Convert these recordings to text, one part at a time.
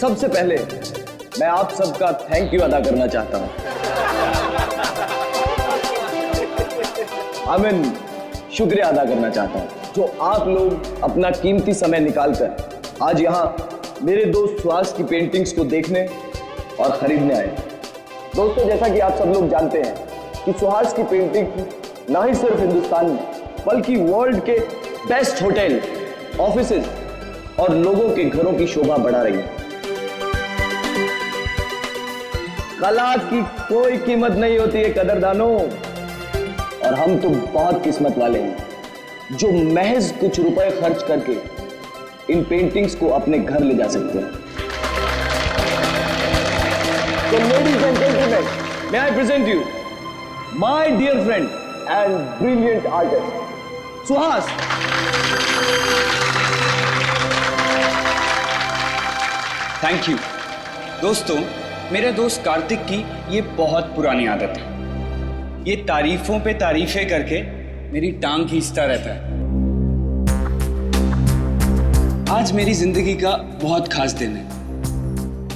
सबसे पहले मैं आप सबका थैंक यू अदा करना चाहता हूं। शुक्रिया अदा करना चाहता हूं जो आप लोग अपना कीमती समय निकालकर आज यहां मेरे दोस्त सुहास की पेंटिंग्स को देखने और खरीदने आए। दोस्तों, जैसा कि आप सब लोग जानते हैं कि सुहास की पेंटिंग ना ही सिर्फ हिंदुस्तान में बल्कि वर्ल्ड के बेस्ट होटल, ऑफिसेज और लोगों के घरों की शोभा बढ़ा रही है। कला की कोई कीमत नहीं होती है कदरदानों, और हम तो बहुत किस्मत वाले हैं जो महज कुछ रुपए खर्च करके इन पेंटिंग्स को अपने घर ले जा सकते हैं। तो ladies and gentleman, may I present you my dear friend and brilliant artist Suhas. Thank you. दोस्तों, मेरे दोस्त कार्तिक की ये बहुत पुरानी आदत है। ये तारीफों पे तारीफें करके मेरी टांग खींचता रहता है। आज मेरी जिंदगी का बहुत खास दिन है,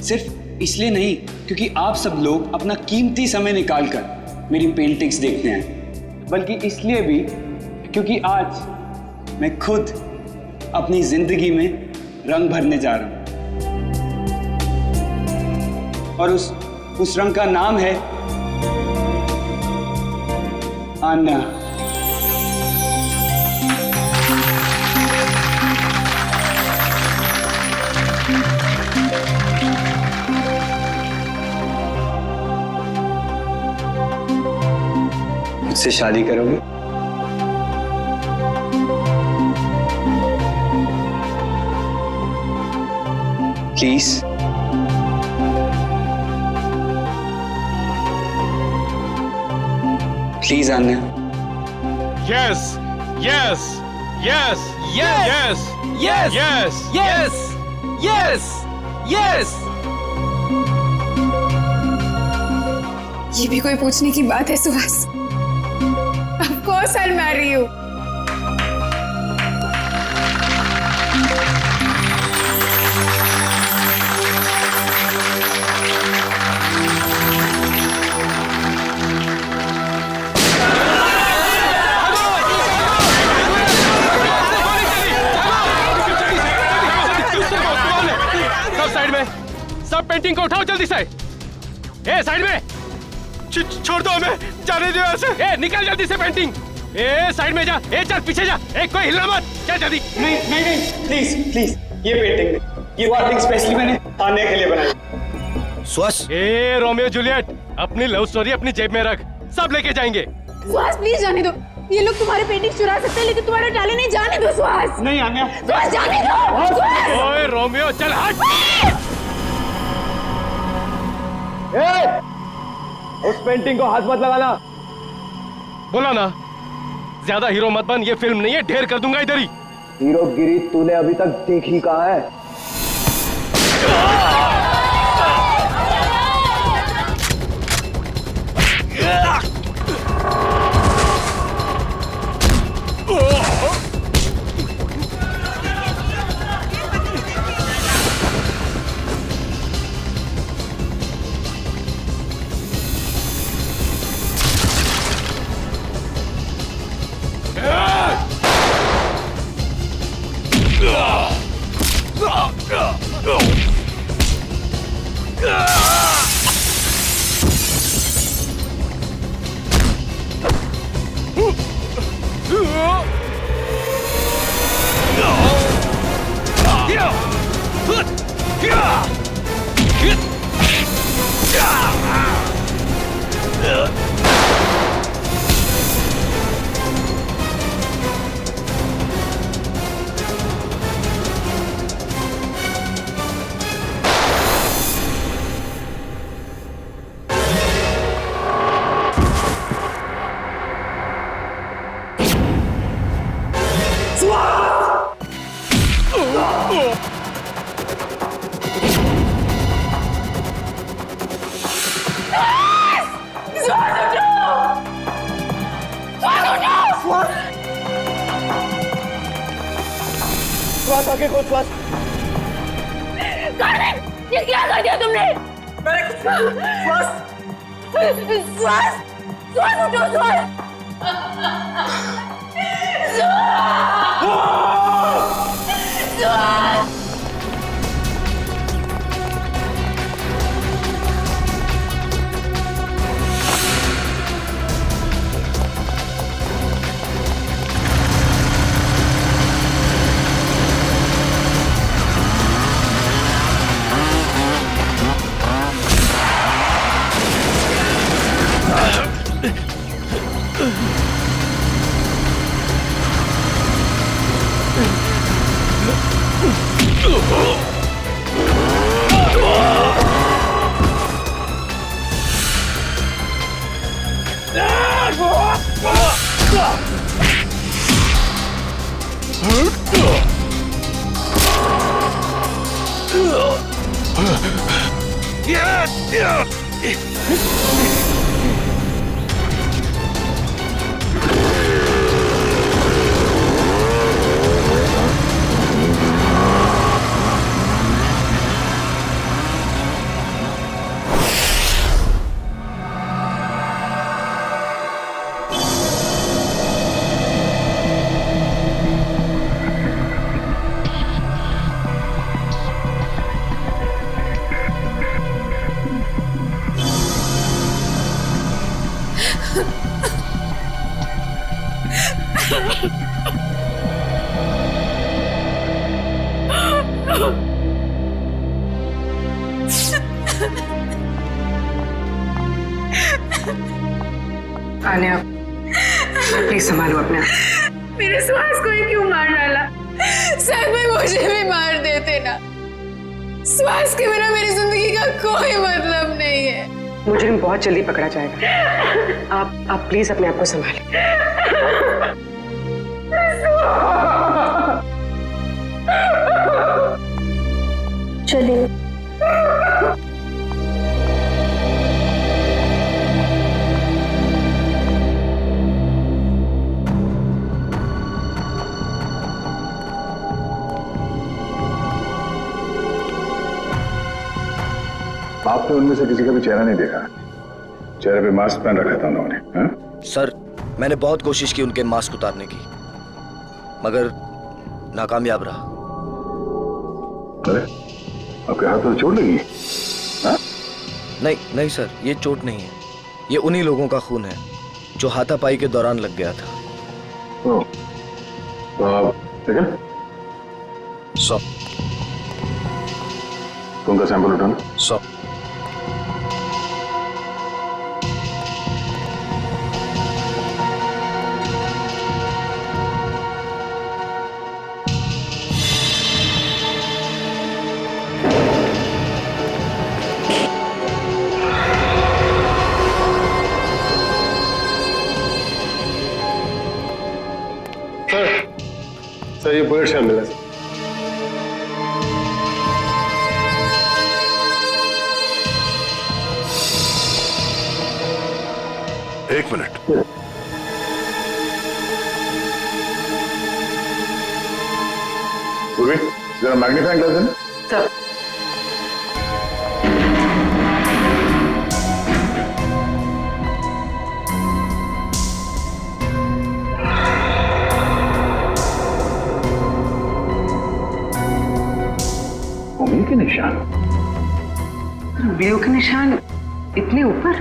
सिर्फ इसलिए नहीं क्योंकि आप सब लोग अपना कीमती समय निकालकर मेरी पेंटिंग्स देखने आए, बल्कि इसलिए भी क्योंकि आज मैं खुद अपनी जिंदगी में रंग भरने जा रहा हूं, और उस रंग का नाम है आन्ना। मुझसे शादी करोगे? Please. Please Anna. Yes, yes, yes, yes, yes, yes, yes, yes, yes. ये भी कोई पूछने की बात है Suhas? Of course I'll marry you. सब पेंटिंग को उठाओ जल्दी से। ए साइड में, छोड़ दो हमें, जाने दो यहाँ से। ए निकल जल्दी से पेंटिंग। ए साइड में जा, ए चल पीछे जा, ए कोई हिलना मत, चल जल्दी। नहीं नहीं नहीं, प्लीज प्लीज, ये पेंटिंग, ये पेंटिंग स्पेशली मैंने आने के लिए बनाई। सुहास। ए रोमियो जूलियट, अपनी लव स्टोरी अपनी जेब में रख, सब लेके जाएंगे। सुहास प्लीज जाने दो, ये लोग तुम्हारे पेंटिंग चुरा सकते हैं लेकिन तुम्हारा टाले नहीं, जाने दो सुहास। नहीं आन्या, सुहास जाने दो। ओए रोमियो चल हट। उस पेंटिंग को हाथ मत लगाना। बोला ना, ज्यादा हीरो मत बन, ये फिल्म नहीं है, ढेर कर दूंगा इधर ही। हीरोगिरी तूने अभी तक देखी कहाँ है? श्वास आगे को श्वास। ये क्या कर दिया तुमने? श्वास श्वास श्वास उठो श्वास श्वास। आन्या, प्लीज संभालो अपने आप। मेरे श्वास को ही क्यों मार डाला? शायद में मुझे भी मार देते ना। श्वास के बिना मेरी जिंदगी का कोई मतलब नहीं है। मुजरिम बहुत जल्दी पकड़ा जाएगा। आप प्लीज अपने आप को संभालें। चलिए। आपने उनमें से किसी का भी चेहरा नहीं देखा? चेहरे पे मास्क पहन रखा था उन्होंने। हाँ? सर, मैंने बहुत कोशिश की उनके मास्क उतारने की, मगर नाकामयाब रहा। अरे, आपके हाथ पर चोट लगी? हाँ? नहीं सर, ये चोट नहीं है। ये उन्हीं लोगों का खून है जो हाथापाई के दौरान लग गया था। ओह, तो आप ठीक है? 100 खून का सैंपल उठाना। 100 सर ये बुलेट शामिल है। एक मिनट। पूर्वी, जरा मैग्नीफाइंग ग्लास देना। सर, उंगली के निशान। उंगलियों के निशान इतने ऊपर?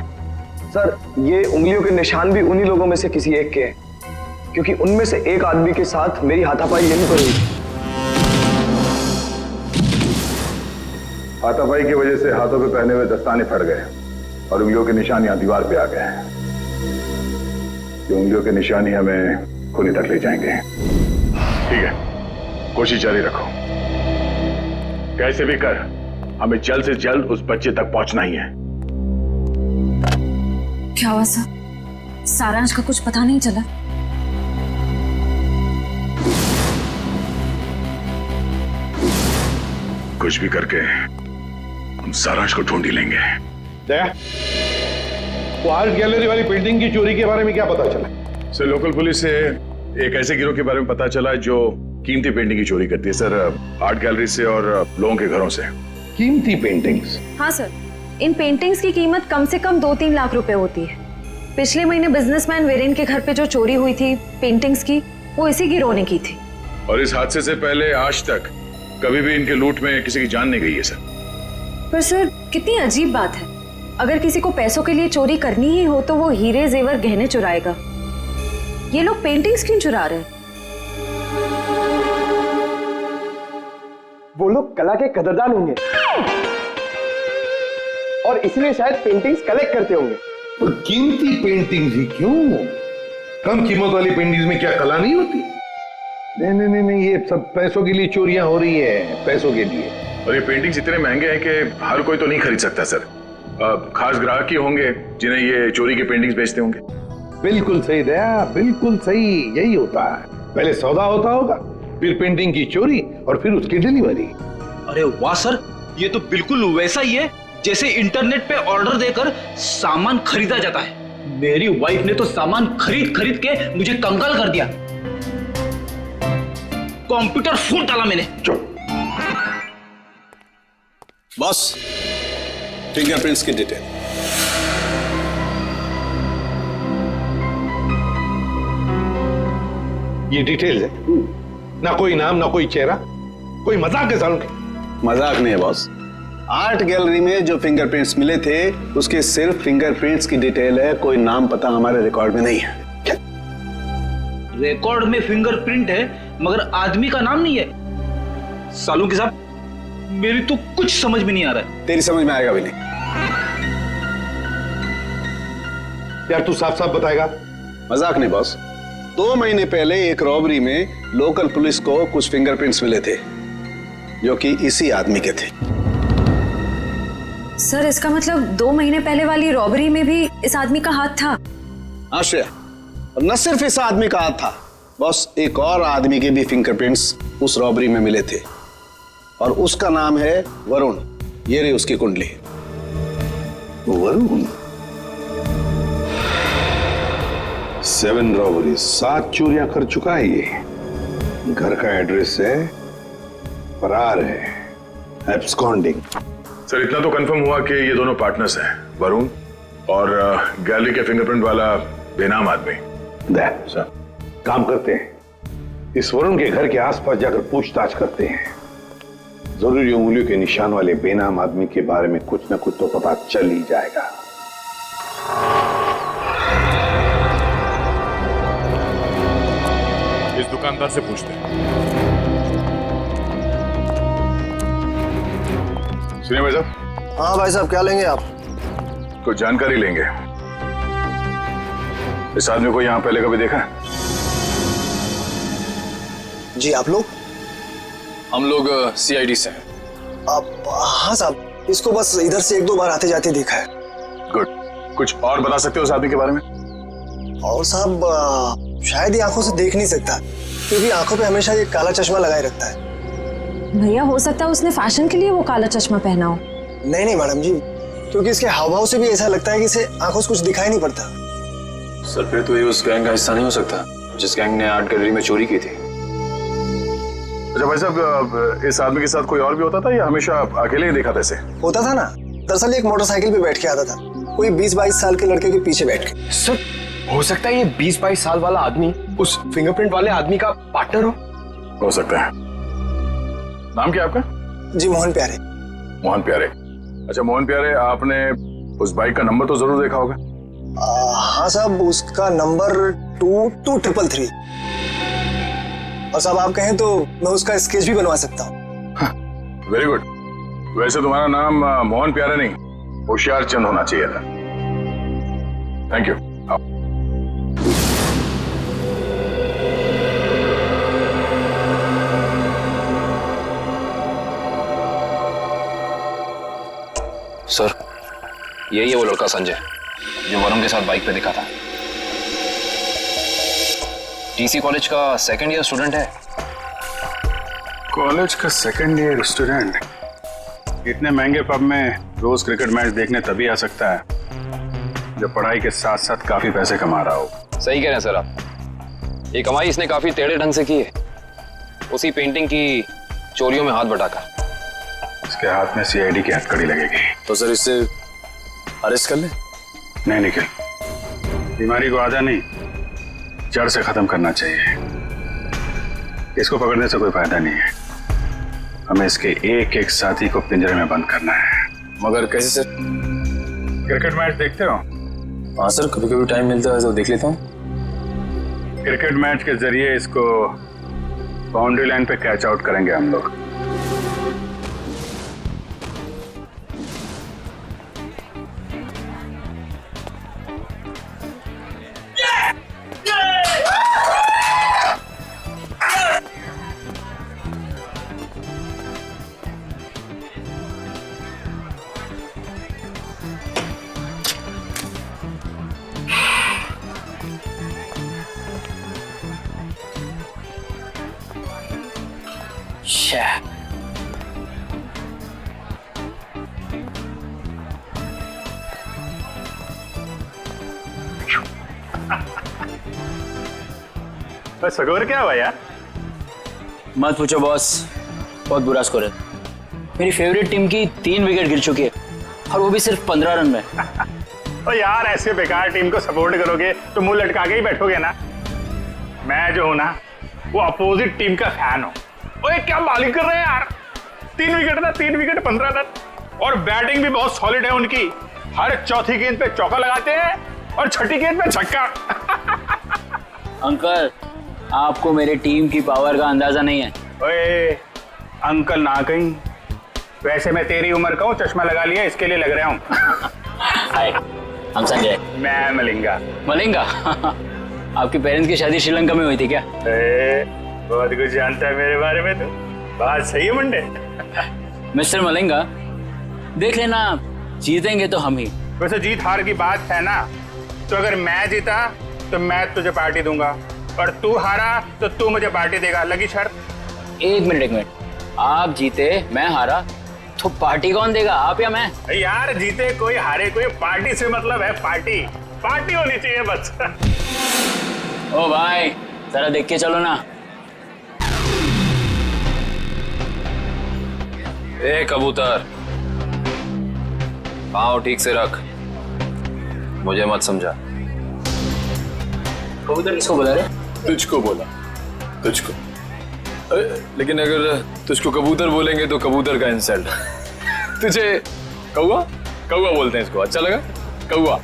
सर, ये उंगलियों के निशान भी उन्हीं लोगों में से किसी एक के हैं, क्योंकि उनमें से एक आदमी के साथ मेरी हाथापाई यहीं पर हुई। हाथापाई की वजह से हाथों पे पहने हुए दस्ताने फट गए और उंगलियों के निशान यहां दीवार पे आ गए हैं। ये उंगलियों के निशान ही हमें खूनी तक ले जाएंगे। ठीक है, कोशिश जारी रखो। कैसे भी कर हमें जल्द से जल्द उस बच्चे तक पहुंचना ही है। क्या हुआ सर? सारांश का कुछ पता नहीं चला? कुछ भी करके हम सारांश को ढूंढ ही लेंगे। दया, वो आर्ट गैलरी वाली पेंटिंग की चोरी के बारे में क्या पता चला? सर, लोकल पुलिस से एक ऐसे गिरोह के बारे में पता चला जो कीमती पेंटिंग की चोरी करती है सर, आर्ट गैलरी से और लोगों के घरों से। कीमती पेंटिंग्स? हाँ सर, इन पेंटिंग्स की कीमत कम से कम 2-3 लाख रुपए होती है। पिछले महीने बिजनेसमैन वीरेन के घर पे जो चोरी हुई थी पेंटिंग्स की, वो इसी गिरोह ने की थी। और इस हादसे से पहले आज तक कभी भी इनके लूट में किसी की जान नहीं गई है सर। पर सर कितनी अजीब बात है, अगर किसी को पैसों के लिए चोरी करनी ही हो तो वो हीरे जेवर गहने चुराएगा। ये लोग पेंटिंग्स क्यों चुरा रहे हैं? वो लोग कला के कदरदान होंगे और इसलिए शायद पेंटिंग्स कलेक्ट करते होंगे। तो कीमती पेंटिंग्स ही क्यों? कम कीमत वाली पेंटिंग्स में क्या कला नहीं होती? नहीं नहीं नहीं नहीं, ये सब पैसों के लिए चोरियां हो रही है, पैसों के लिए। और ये पेंटिंग्स इतने महंगे हैं कि हर कोई तो नहीं खरीद सकता सर। खास ग्राहक ही होंगे जिन्हें ये चोरी के पेंटिंग्स बेचते होंगे। बिल्कुल सही दया, बिल्कुल सही, यही होता है। पहले सौदा होता होगा, फिर पेंटिंग की चोरी और फिर उसकी डिलीवरी। अरे वाह सर, ये तो बिल्कुल वैसा ही है जैसे इंटरनेट पे ऑर्डर देकर सामान खरीदा जाता है। मेरी वाइफ ने तो सामान खरीद खरीद के मुझे कंगाल कर दिया। कंप्यूटर फूट डाला मैंने। बॉस, फिंगरप्रिंट्स की डिटेल। ये डिटेल है, ना कोई नाम ना कोई चेहरा, कोई मजाक है सालों के? मजाक नहीं है बॉस, आर्ट गैलरी में जो फिंगरप्रिंट्स मिले थे उसके सिर्फ फिंगरप्रिंट्स की डिटेल है, कोई नाम पता हमारे रिकॉर्ड में नहीं है। रिकॉर्ड में फिंगरप्रिंट है मगर आदमी का नाम नहीं है। सालू के साहब, मेरी तो कुछ समझ में नहीं आ रहा है। तेरी समझ में आएगा भी नहीं। यार तू साफ साफ बताएगा? मजाक नहीं बॉस, 2 महीने पहले एक रॉबरी में लोकल पुलिस को कुछ फिंगरप्रिंट्स मिले थे जो कि इसी आदमी के थे। सर इसका मतलब 2 महीने पहले वाली रॉबरी में भी इस आदमी का हाथ था? हाँ श्रेया, और न सिर्फ इस आदमी का हाथ था बॉस, एक और आदमी के भी फिंगरप्रिंट्स उस रॉबरी में मिले थे और उसका नाम है वरुण। ये रही उसकी कुंडली। वरुण? 7 रॉबरी, 7 चोरियां कर चुका है ये। घर का एड्रेस है, फरार है, एब्सकॉन्डिंग। सर इतना तो कंफर्म हुआ कि ये दोनों पार्टनर्स हैं, वरुण और गैलरी के फिंगरप्रिंट वाला बेनाम आदमी। सर काम करते हैं, इस वरुण के घर के आसपास जाकर पूछताछ करते हैं। जरूरी उंगलियों के निशान वाले बेनाम आदमी के बारे में कुछ न कुछ तो पता चल ही जाएगा। इस दुकानदार से पूछते हैं। सुनिए भाई साहब। हाँ भाई साहब, क्या लेंगे आप? कुछ जानकारी लेंगे। इस आदमी को यहाँ पहले कभी देखा है? जी, आप लोग? हम लोग CID से हैं। आप? हाँ साहब, इसको बस इधर से 1-2 बार आते जाते देखा है। गुड। कुछ और बता सकते हो उस आदमी के बारे में? और साहब शायद ये आंखों से देख नहीं सकता क्योंकि आंखों पे हमेशा ये काला चश्मा लगाए रखता है। भैया हो सकता है उसने फैशन के लिए वो काला चश्मा पहना हो। नहीं नहीं मैडम जी, क्योंकि इसके हाव भाव से भी ऐसा लगता है कि इसे आंखों से कुछ दिखाई नहीं पड़ता। सर फिर तो ये उस गैंग का हिस्सा नहीं हो सकता जिस गैंग ने आर्ट गैलरी में चोरी की थी। अच्छा भाई साहब, इस आदमी के साथ कोई और भी होता था या हमेशा अकेले ही देखा था इसे? होता था ना, दरअसल एक मोटरसाइकिल पे बैठ के आता था, कोई 20-22 साल के लड़के के पीछे बैठ के। सर हो सकता है ये 20-22 साल वाला आदमी उस फिंगरप्रिंट वाले आदमी का पार्टनर हो सकता है। नाम क्या आपका? जी मोहन प्यारे। मोहन प्यारे। अच्छा मोहन प्यारे, आपने उस बाइक का नंबर तो जरूर देखा होगा? हाँ साहब, उसका नंबर 22333। और साहब आप कहें तो मैं उसका स्केच भी बनवा सकता हूँ। Very good. वैसे तुम्हारा नाम मोहन प्यारे नहीं, होशियार चंद होना चाहिए था। Thank you. सर यही है वो लड़का संजय जो वरुण के साथ बाइक पे दिखा था। TC कॉलेज का 2nd ईयर स्टूडेंट है। कॉलेज का 2nd ईयर स्टूडेंट इतने महंगे पब में रोज क्रिकेट मैच देखने तभी आ सकता है जब पढ़ाई के साथ साथ काफी पैसे कमा रहा हो। सही कह रहे हैं सर आप, ये कमाई इसने काफी टेढ़े ढंग से की है। उसी पेंटिंग की चोरियों में हाथ बटाकर। इसके हाथ में सीआईडी की हथकड़ी लगेगी। तो सर इससे अरेस्ट कर ले? नहीं निखिल, बीमारी को आधा नहीं जड़ से खत्म करना चाहिए। इसको पकड़ने से कोई फायदा नहीं है, हमें इसके एक एक साथी को पिंजरे में बंद करना है। मगर कैसे सर? क्रिकेट मैच देखते हो? हाँ सर, कभी कभी टाइम मिलता है तो देख लेता हूँ। क्रिकेट मैच के जरिए इसको बाउंड्री लाइन पे कैच आउट करेंगे हम लोग। स्कोर क्या हुआ यार? मत पूछो बॉस, बहुत बुरा स्कोर है। मेरी फेवरेट टीम की 3 विकेट गिर चुकी है और वो भी सिर्फ 15 रन में। तो यार ऐसे बेकार टीम को सपोर्ट करोगे तो मुंह लटका के ही बैठोगे ना। मैं जो हूं ना वो अपोजिट टीम का फैन हूं। ओए क्या बॉलिंग कर रहे हैं यार, 3 विकेट था, 3 विकेट 15 रन। और बैटिंग भी बहुत सॉलिड है उनकी, हर चौथी गेंद पे चौका लगाते हैं और छठी गेंद पे छक्का। अंकल, आपको मेरी टीम की पावर का अंदाजा नहीं है। ओए अंकल ना कहीं, वैसे मैं तेरी उम्र का हूँ, चश्मा लगा लिया इसके लिए लग रहा हूँ। हाय, हम संजय। मैं मलिंगा। मलिंगा? आपके पेरेंट्स की शादी श्रीलंका में हुई थी क्या? बहुत कुछ जानता है मेरे बारे में तो। बात सही है मुंडे। मिस्टर मलिंगा, देख लेना, जीतेंगे तो हम ही। वैसे जीत हार की बात है ना, तो अगर मैं जीता तो मैं तुझे पार्टी दूंगा और तू हारा तो तू मुझे पार्टी देगा। लगी शर्त? एक मिनट, आप जीते मैं हारा तो पार्टी कौन देगा, आप या मैं? यार जीते कोई हारे कोई, पार्टी से मतलब है पार्टी, पार्टी होनी चाहिए बस। ओ भाई, जरा देख के चलो ना। ए कबूतर, पाँव ठीक से रख, मुझे मत समझा। कबूतर किसको बोला रे? तुझको बोला, तुझको। लेकिन अगर तुझको कबूतर बोलेंगे तो कबूतर का इंसल्ट। तुझे कौवा कौवा बोलते हैं, इसको अच्छा लगा? कौवा।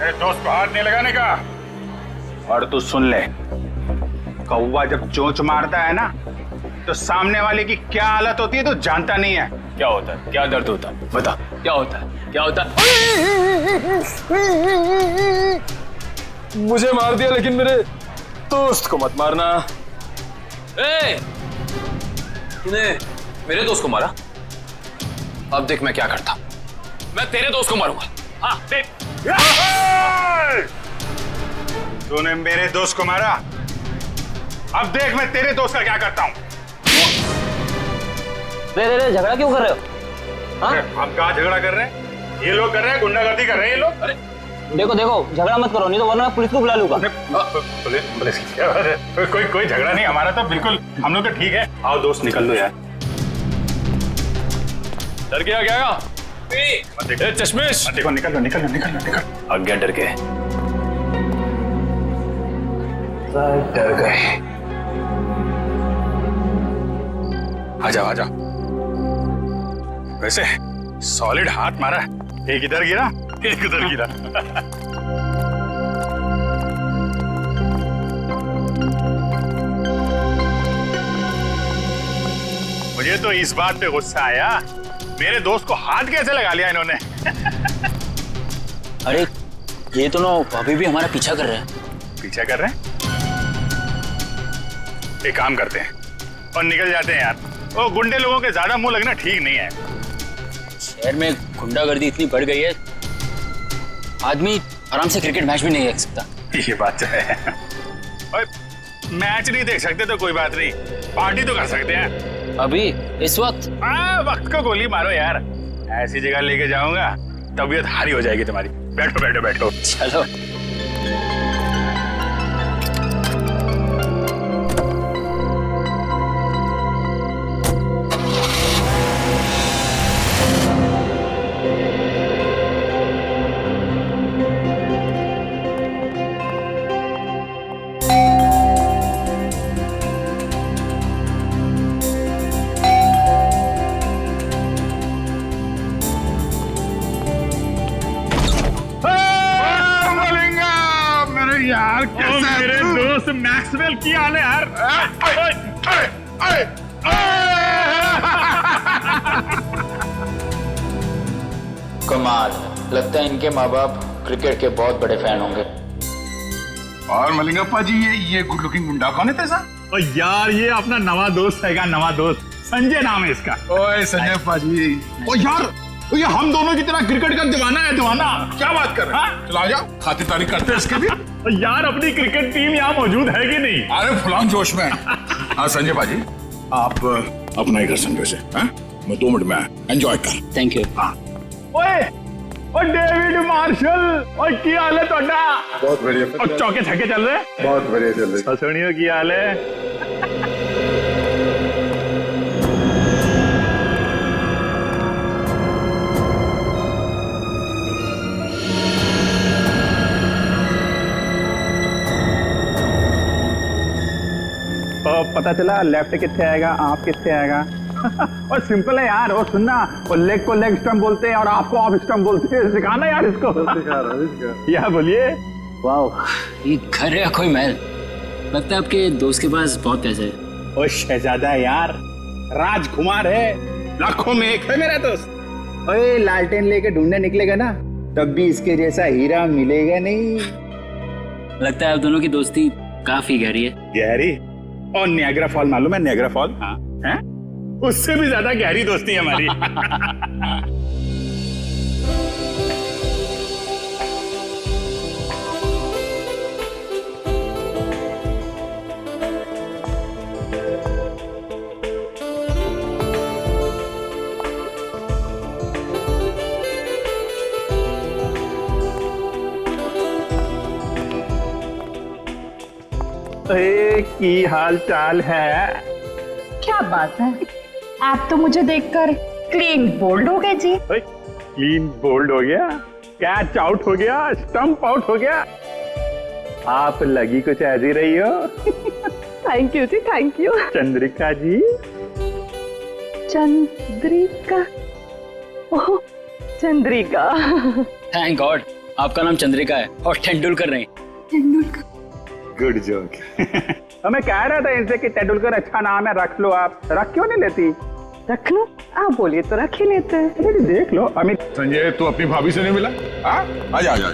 दोस्त को हाथ नहीं लगाने का। और तू सुन ले, कौवा जब चोंच मारता है ना तो सामने वाले की क्या हालत होती है तो जानता नहीं है। क्या होता है? क्या दर्द होता है? बता, क्या होता है? क्या होता है? मुझे मार दिया, लेकिन मेरे दोस्त को मत मारना। ए, तूने मेरे दोस्त को मारा? अब देख मैं क्या करता। मैं तेरे दोस्त को मारूंगा। हाँ देख। तूने मेरे दोस्त को मारा, अब देख मैं तेरे दोस्त का क्या करता हूँ। रे झगड़ा क्यों कर रहे हो? हाँ? हम कहाँ झगड़ा कर रहे हैं? ये लोग कर रहे हैं, गुंडागर्दी कर रहे हैं ये लोग। अरे देखो झगड़ा मत करो, नहीं तो वरना पुलिस को बुला लूंगा। पुलिस क्या बात है? कोई झगड़ा नहीं, हमारा तो बिल्कुल, हम लोग तो ठीक है। आओ दोस्त निकल दो यार। डर गया क्या? चश्मेश देखो, निकल। अब क्या डर गए? डर गए। आजा। वैसे सॉलिड हाथ मारा, एक इधर गिरा एक उधर गिरा। मुझे तो इस बात पे गुस्सा आया, मेरे दोस्त को हाथ कैसे लगा लिया इन्होंने। अरे ये तो ना अभी भी हमारा पीछा कर रहे हैं। पीछा कर रहे हैं? एक काम करते हैं और निकल जाते हैं यार। वो गुंडे लोगों के ज्यादा मुंह लगना ठीक नहीं है। शहर में गुंडागर्दी इतनी बढ़ गई है, आदमी आराम से क्रिकेट मैच भी नहीं देख सकता। ये बात है। और मैच नहीं देख सकते तो कोई बात नहीं, पार्टी तो कर सकते हैं। अभी इस वक्त? वक्त को गोली मारो यार। ऐसी जगह लेके जाऊंगा तबीयत हारी हो जाएगी तुम्हारी। बैठो। चलो। मैक्सवेल की हाल है यार। कमाल, लगता है इनके माँ बाप क्रिकेट के बहुत बड़े फैन होंगे। और मलिंगप्पा जी, ये गुड लुकिंग मुंडा कौन है तेसा? और यार ये अपना नवा दोस्त है, नवा दोस्त संजय नाम है इसका। ओए संजय पाजी, ओ यार ये हम दोनों की तरह क्रिकेट का दीवाना है, दीवाना। क्या बात कर रहे हैं? चला जाओ, खातिरदारी करते हैं इसके भी। यार अपनी क्रिकेट टीम यहाँ मौजूद है कि नहीं? अरे फुलान जोश में। हाँ संजय पाजी, आप अपना ही घर समझो से, मैं 2 मिनट में एंजॉय कर। Thank you. हाँ ओए ओ डेविड मार्शल, और क्या हाल है ਤੁਹਾਡਾ? बहुत बढ़िया। और चौके छक्के चल रहे? बहुत बढ़िया चल रहे। सुनियो की हाल है? पता चला लेफ्ट कितने आएगा, आप कितने आएगा। और सिंपल है यार, और सुनना, वो लेग को लेग स्टंप बोलते हैं और आपको ऑफ स्टंप बोलते हैं। सिखाना यार इसको। या बोलिए। वाह, ये घर है या कोई महल? लगता है आपके दोस्त के पास बहुत पैसे है। ओ शहजादा यार, राजकुमार है, लाखों में एक है मेरा दोस्त। ओए लालटेन लेके ढूंढने निकलेगा ना, तब भी इसके जैसा हीरा मिलेगा नहीं। लगता है आप दोनों की दोस्ती काफी गहरी है। गहरी? और नियाग्रा फॉल मालूम है? नियाग्रा फॉल, हाँ हैं? उससे भी ज्यादा गहरी दोस्ती है हमारी। की हाल चाल है? क्या बात है, आप तो मुझे देखकर क्लीन बोल्ड हो गए जी। क्लीन बोल्ड हो गया, कैच आउट हो गया, स्टंप आउट हो गया। आप लगी कुछ ऐसी रही हो। थैंक यू जी, thank you. Chandrika ji. Chandrika? Oh Chandrika. Thank God आपका नाम चंद्रिका है और तेंदुलकर नहीं। Tendulkar, good joke. मैं कह रहा था इनसे कि तेंदुलकर अच्छा नाम है, रख लो आप। रख क्यों नहीं लेती? रख लो, आप बोलिए तो रख ही लेते हैं। देख लो अमित। संजय तू अपनी भाभी से नहीं मिला? आजा आजा।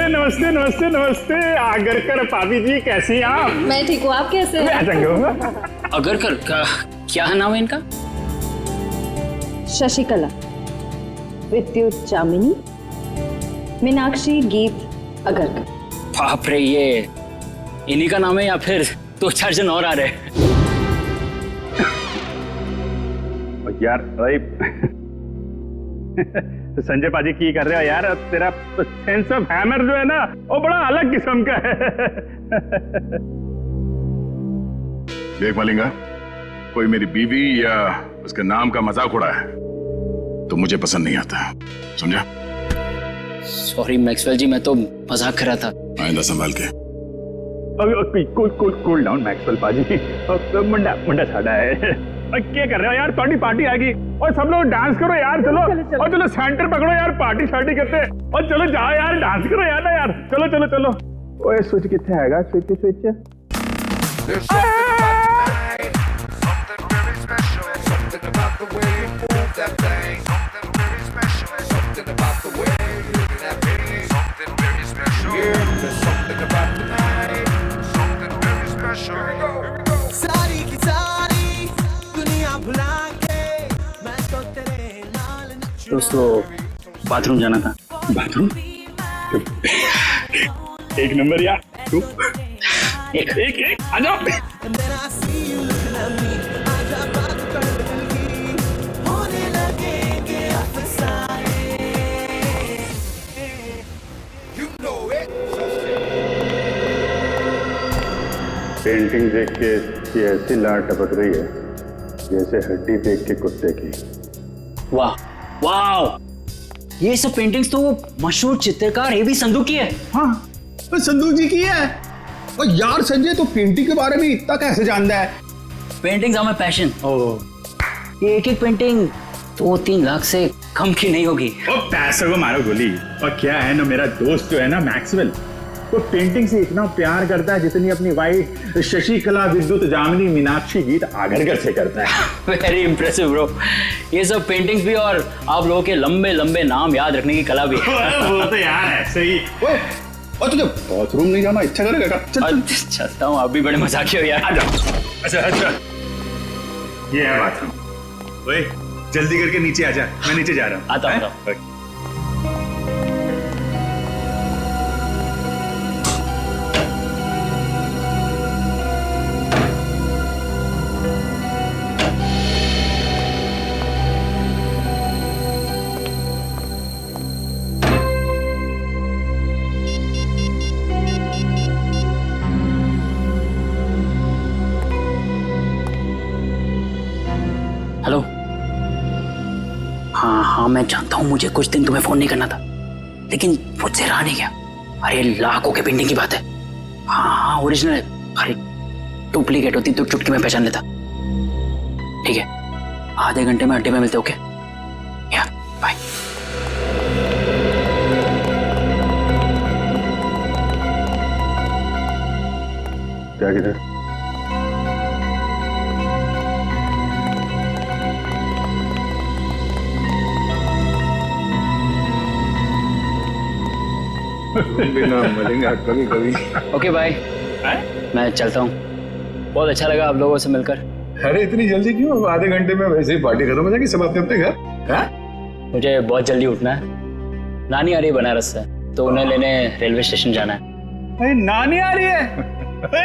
नमस्ते नमस्ते नमस्ते। आगरकर भाभी जी, कैसी हैं आप? मैं ठीक हूँ, आप कैसे हैं? आगरकर क्या नाम है इनका? शशिकला, विद्युत चामिनी, मीनाक्षी, गीत अगरकर। बाप रे, ये इन्हीं का नाम है या फिर 2-4 जन और आ रहे हैं? यार संजय पाजी की कर रहे हो यार? तेरा सेंस ऑफ हैमर जो है ना, वो बड़ा अलग किस्म का है। देख मलिंगा, कोई मेरी बीवी या उसके नाम का मजाक उड़ा है तो मुझे पसंद नहीं आता, समझा? सॉरी मैक्सवेल जी, मैं तो मजाक कर रहा था। आइंदा संभाल के। कूल डाउन मैक्सवेल पाजी। मुंडा मुंडा साड़ा है। क्या कर रहे हो यार? थोड़ी पार्टी आएगी और सब लोग डांस करो यार। चलो और चलो सेंटर पकड़ो यार, पार्टी शार्टी करते हैं। और चलो जाओ यार, डांस करो यार ना यार। चलो चलो चलो। ओए स्विच कितने आएगा? Switch switch. दोस्तों बाथरूम जाना था। बाथरूम? एक नंबर यार। तू एक एक एक आ जाओ। पेंटिंग देख के इसकी ऐसी लाट टपक रही है जैसे हड्डी देख के कुत्ते की। वाह वाह, ये सब पेंटिंग्स तो वो मशहूर चित्रकार एबी संधू की है। हाँ, तो संधू जी की है। और यार संजय तो पेंटिंग के बारे में इतना कैसे जानता है? Paintings are my passion. ये एक एक पेंटिंग 2-3 लाख से कम की नहीं होगी। और पैसे को मारो गोली। और क्या है ना, मेरा दोस्त जो है ना मैक्सवेल, वो पेंटिंग से इतना प्यार करता है जितनी अपनी वाइफ शशिकला, विद्युत, जामिनी, मीनाक्षी, गीत आगरकर से करता है। Very impressive bro. ये सब पेंटिंग्स भी और आप लोगों के लंबे लंबे नाम याद रखने की कला भी है। वो तो यार ऐसे ही। और तुझे बाथरूम नहीं जाना इच्छा करेगा? चल चलता हूँ, आप भी बड़े मजाकिया हो यार। अच्छा अच्छा, ये है बाथरूम। ओए जल्दी करके नीचे आ जा, मैं नीचे जा रहा हूँ। आता हूँ। हेलो। हाँ मैं जानता हूँ मुझे कुछ दिन तुम्हें फोन नहीं करना था, लेकिन मुझसे रहा नहीं गया। अरे लाखों के पेंटिंग की बात है। हाँ ओरिजिनल है। अरे डुप्लीकेट होती तो चुटकी में पहचान लेता। ठीक है, आधे घंटे में अड्डे में मिलते। ओके या बाय। क्या किधर? बिना मिलेंगे कभी कभी। Okay bye. मैं चलता हूँ। बहुत अच्छा लगा आप लोगों से मिलकर। अरे इतनी जल्दी क्यों? आधे घंटे में वैसे ही पार्टी खत्म हो जाएगी, सब अपने अपने घर। मुझे बहुत जल्दी उठना है। नानी आ रही है बनारस से, तो उन्हें लेने रेलवे स्टेशन जाना है। अरे नानी आ रही है?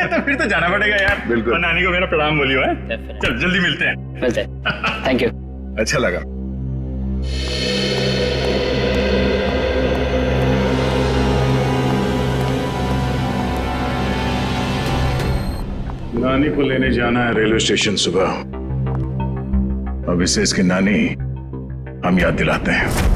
तो फिर तो जाना पड़ेगा यार। बिल्कुल। और नानी को मेरा प्रणाम बोलियो है। चल जल्दी मिलते हैं। मिलते हैं। Thank you. अच्छा लगा। नानी को लेने जाना है रेलवे स्टेशन सुबह। अब इसे इसकी नानी हम याद दिलाते हैं।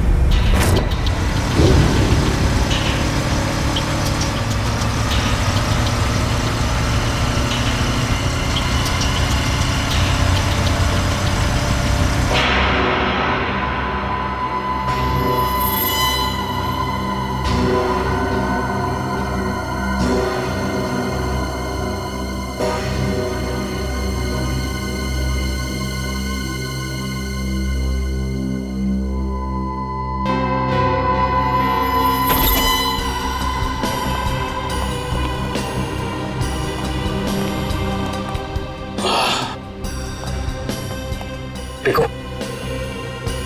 देखो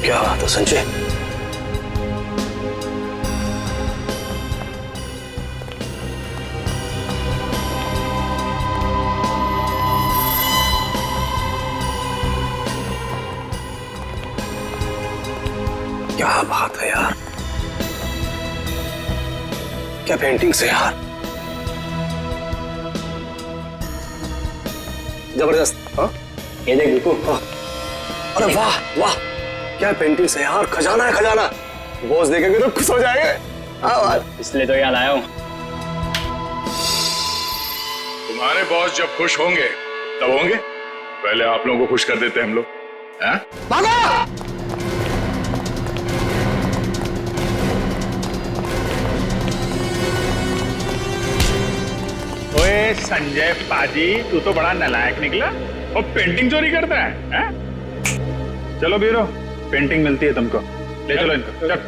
क्या बात है संजय। क्या बात है यार, क्या पेंटिंग से यार, जबरदस्त। हाँ ये देख बिल्कुल। अरे वाह वाह, क्या पेंटिंग से यार, खजाना है खजाना। बॉस देखेंगे तो खुश हो जाएंगे। हाँ इसलिए तो यहाँ लाया हूँ। तुम्हारे बॉस जब खुश होंगे तब होंगे, पहले आप लोगों को खुश कर देते हैं हम लोग। ओए संजय पाजी, तू तो बड़ा नालायक निकला और पेंटिंग चोरी करता है? चलो बीरो, पेंटिंग मिलती है तुमको, ले चलो इनको। चल।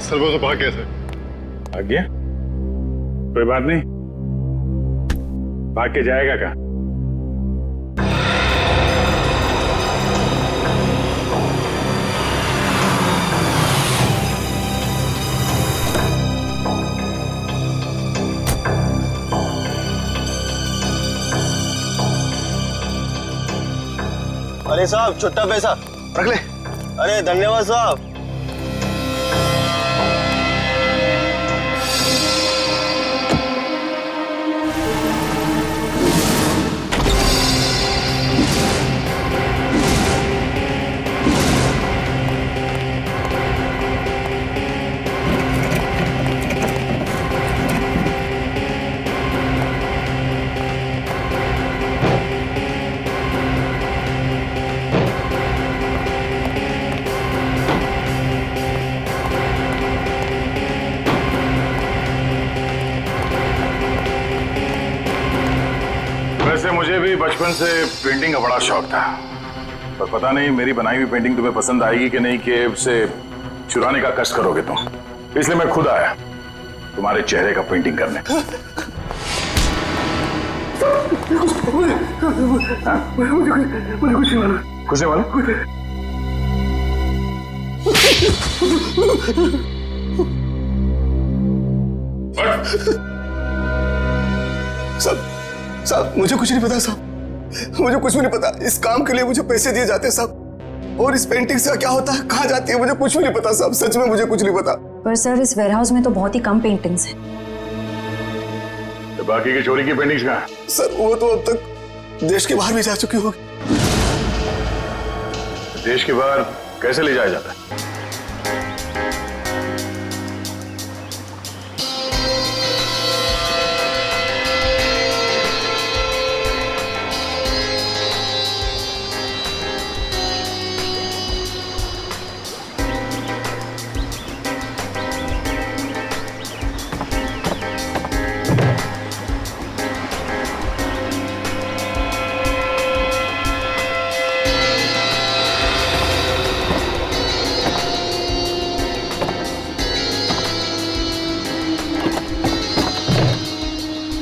सर्वो तो भाग गया था। भाग गया? कोई बात नहीं, भाग के जाएगा कहाँ? अरे साहब छुट्टा पैसा रख ले। अरे धन्यवाद साहब। भी बचपन से पेंटिंग का बड़ा शौक था, पर पता नहीं मेरी बनाई हुई पेंटिंग तुम्हें पसंद आएगी कि नहीं, कि उसे चुराने का कष्ट करोगे तुम। इसलिए मैं खुद आया तुम्हारे चेहरे का पेंटिंग करने। मुझे कुछ नहीं मालूम। कुछ नहीं मालूम? साहब मुझे कुछ नहीं पता साहब, मुझे कुछ भी नहीं पता। इस काम के लिए मुझे पैसे दिए जाते हैं साहब, और इस पेंटिंग से क्या होता है, कहाँ जाती है, मुझे कुछ भी नहीं पता साहब। सच में मुझे कुछ नहीं पता। पर सर इस वेयरहाउस में तो बहुत ही कम पेंटिंग्स हैं। तो बाकी की चोरी की पेंटिंग्स कहाँ? सर वो तो अब तक देश के बाहर भी जा चुकी होगी। देश के बाहर कैसे ले जाया जाता है?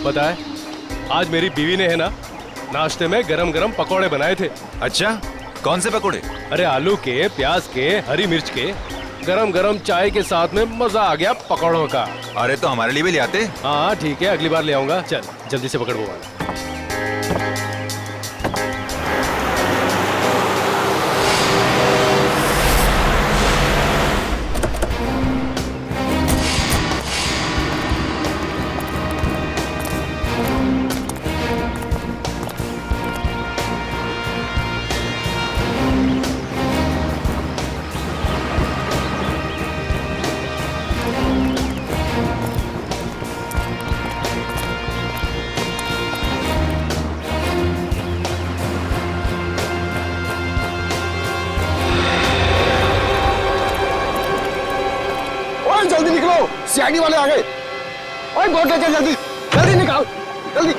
पता है, आज मेरी बीवी ने है ना नाश्ते में गरम गरम पकौड़े बनाए थे। अच्छा, कौन से पकौड़े? अरे आलू के, प्याज के, हरी मिर्च के, गरम गरम चाय के साथ में मजा आ गया पकौड़ों का। अरे तो हमारे लिए भी ले आते। हाँ ठीक है, अगली बार ले आऊंगा। चल जल्दी से पकड़ वो वाला। जल्दी निकलो, सीआईडी वाले आ गए। ओए बोट लेके जल्दी जल्दी निकाल, जल्दी।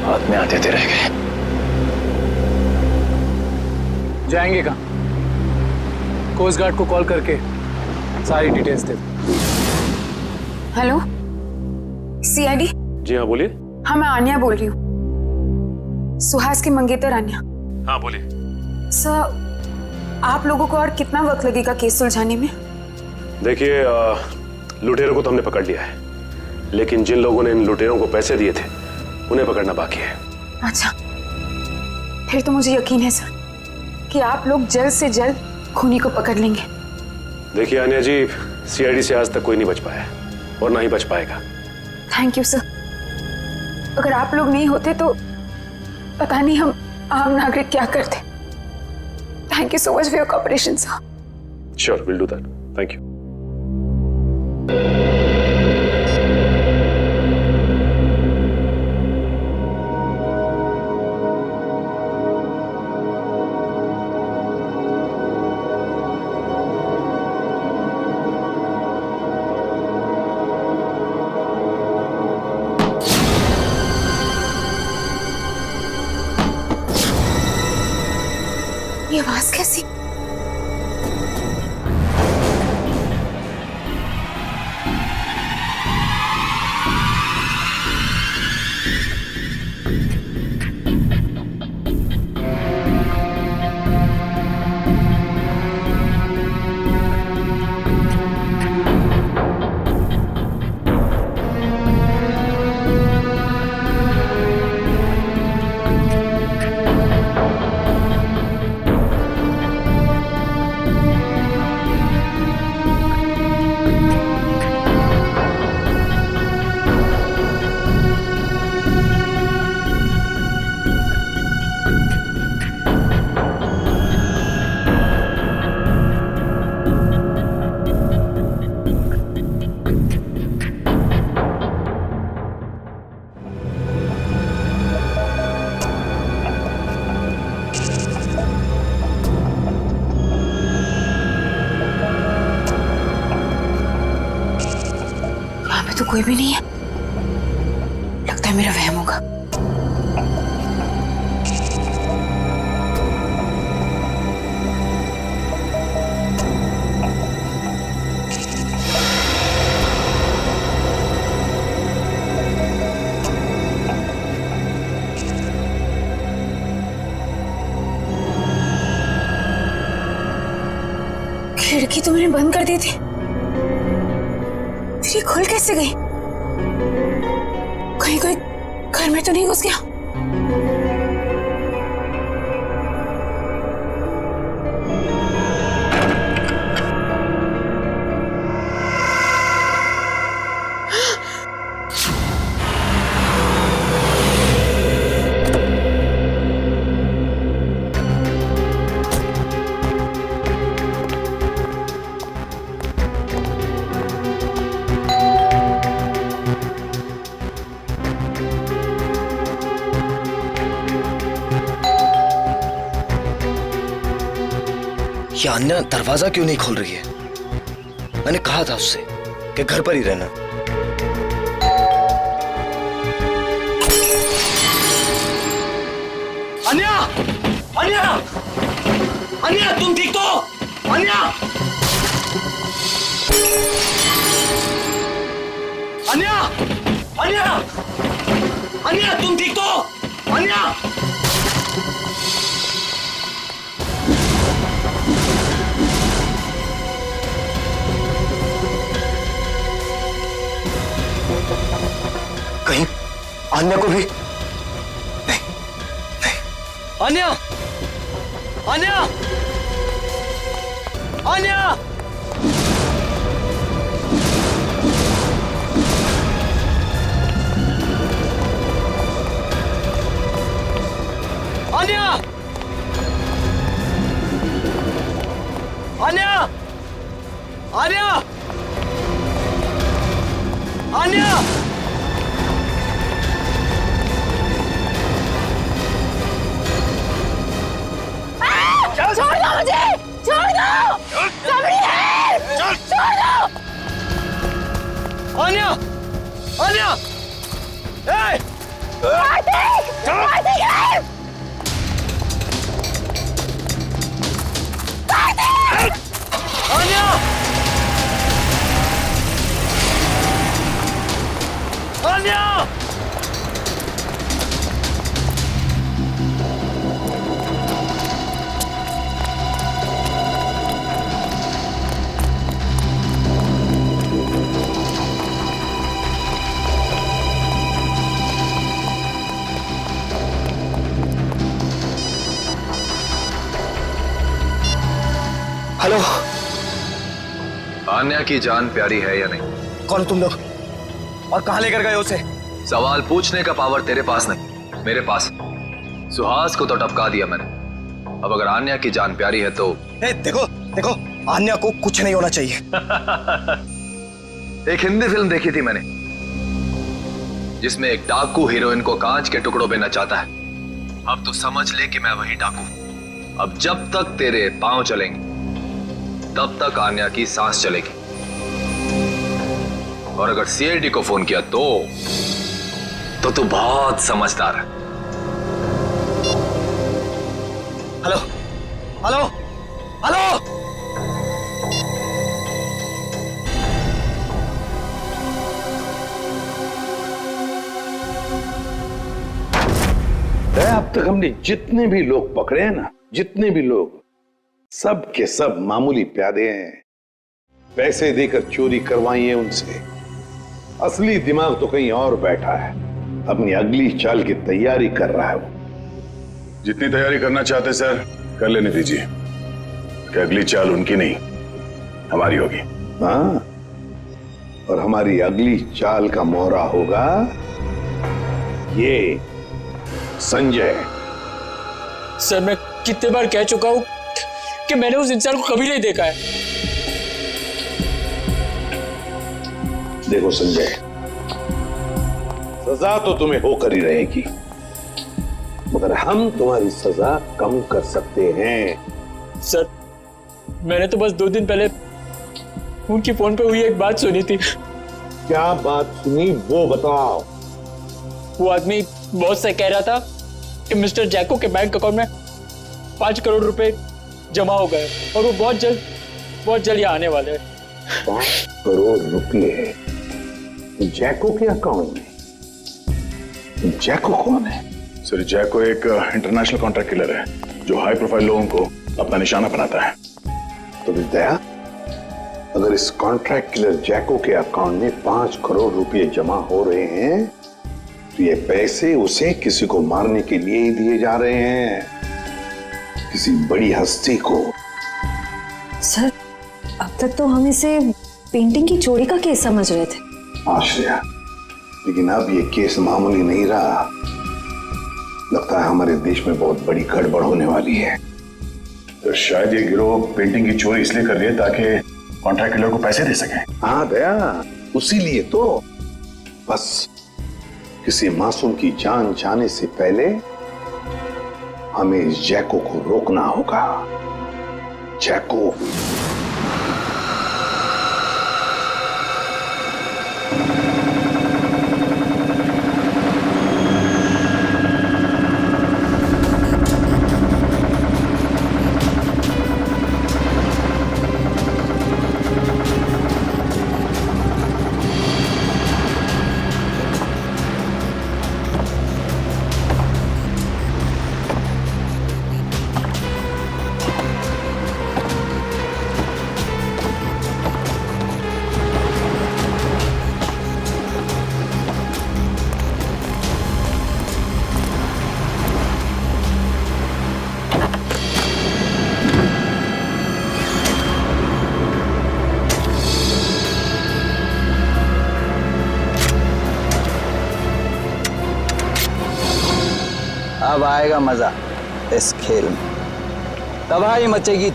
हाथ में आते थे रह गए। जाएंगे कहाँ? कोस्ट गार्ड को कॉल करके सारी डिटेल्स दे। Hello, CID? जी हाँ बोलिए। हाँ मैं आन्या बोल रही हूँ, सुहास की मंगेतर आन्या। हाँ बोलिए। सर, आप लोगों को और कितना वक्त लगेगा केस सुलझाने में? देखिए, लुटेरों को तो हमने पकड़ लिया है, लेकिन जिन लोगों ने इन लुटेरों को पैसे दिए थे उन्हें पकड़ना बाकी है। अच्छा, फिर तो मुझे यकीन है सर कि आप लोग जल्द से जल्द खूनी को पकड़ लेंगे। देखिए आन्या जी, सीआईडी से आज तक कोई नहीं बच पाया और ना ही बच पाएगा। Thank you sir. अगर आप लोग नहीं होते तो पता नहीं हम आम नागरिक क्या करते। Thank you so much for your cooperation sir. Sure, will do that. Thank you. ये आवाज कैसी? में तो कोई भी नहीं है। लगता है मेरा वहम होगा। खिड़की तो मैंने बंद कर दी थी, फिर ये खुल कैसे गई? कहीं कोई घर में तो नहीं घुस गया? ये अन्या दरवाजा क्यों नहीं खोल रही है? मैंने कहा था उससे कि घर पर ही रहना। अन्या! अन्या! अन्या, तुम ठीक तो? अन्या! अन्या! अन्या! अन्या, तुम ठीक तो? अन्या! कहीं अन्या को भी नहीं, नहीं। अन्या! अन्या! अन्या! अन्या! अन्या! अन्या! अन्या! छोड़ दो मुझे! छोड़ दो! सबरी है! छोड़ दो! अन्या! अन्या! ए! कार्तिक! कार्तिक है! कार्तिक! अन्या! अन्या! हेलो। अन्या की जान प्यारी है या नहीं? कौन तुम लोग और कहां लेकर गए उसे? सवाल पूछने का पावर तेरे पास नहीं, मेरे पास। सुहास को तो टपका दिया मैंने। अब अगर अन्या की जान प्यारी है तो देखो देखो, अन्या को कुछ नहीं होना चाहिए। एक हिंदी फिल्म देखी थी मैंने जिसमें एक डाकू हीरोइन को कांच के टुकड़ों में नचाता है। अब तो समझ ले कि मैं वही डाकू। अब जब तक तेरे पांव चलेंगे तब तक अन्या की सांस चलेगी। और अगर सीआईडी को फोन किया तो तू बहुत समझदार है। Hello hello hello. अब तक हमने जितने भी लोग पकड़े हैं ना, जितने भी लोग, सब के सब मामूली प्यादे हैं। पैसे देकर चोरी करवाई है उनसे। असली दिमाग तो कहीं और बैठा है, अपनी अगली चाल की तैयारी कर रहा है वो। जितनी तैयारी करना चाहते सर कर लेने दीजिए, कि अगली चाल उनकी नहीं हमारी होगी। हाँ, और हमारी अगली चाल का मोहरा होगा ये संजय। सर मैं कितने बार कह चुका हूं कि मैंने उस इंसान को कभी नहीं देखा है। देखो संजय, सजा तो तुम्हें होकर ही रहेगी, मगर हम तुम्हारी सजा कम कर सकते हैं। सर मैंने तो बस 2 दिन पहले उनकी फोन पे हुई एक बात सुनी थी। क्या बात सुनी वो बताओ। वो आदमी बॉस से कह रहा था कि मिस्टर जैको के बैंक अकाउंट में 5 करोड़ रुपए जमा हो गए और वो बहुत जल्द यहाँ आने वाले हैं। 5 करोड़ रुपए जैको के अकाउंट में? जैको कौन है? सर जैको एक इंटरनेशनल कॉन्ट्रैक्ट किलर है जो हाई प्रोफाइल लोगों को अपना निशाना बनाता है। तो विद्या, अगर इस कॉन्ट्रैक्ट किलर जैको के अकाउंट में 5 करोड़ रुपए जमा हो रहे हैं तो ये पैसे उसे किसी को मारने के लिए ही दिए जा रहे हैं, किसी बड़ी हस्ती को। सर, अब तक तो हम इसे पेंटिंग की चोरी का केस समझ रहे थे। आश्रया, लेकिन अब ये केस मामूली नहीं रहा। लगता है हमारे देश में बहुत बड़ी गड़बड़ होने वाली है। तो शायद ये गिरोह पेंटिंग की चोरी इसलिए कर रही है ताकि कॉन्ट्रैक्ट किलर को पैसे दे सके। हाँ दया, उसी लिए तो। बस किसी मासूम की जान जाने से पहले हमें इस जैको को रोकना होगा। जैको अब आएगा मजा इस खेल में। तबाही मचेगी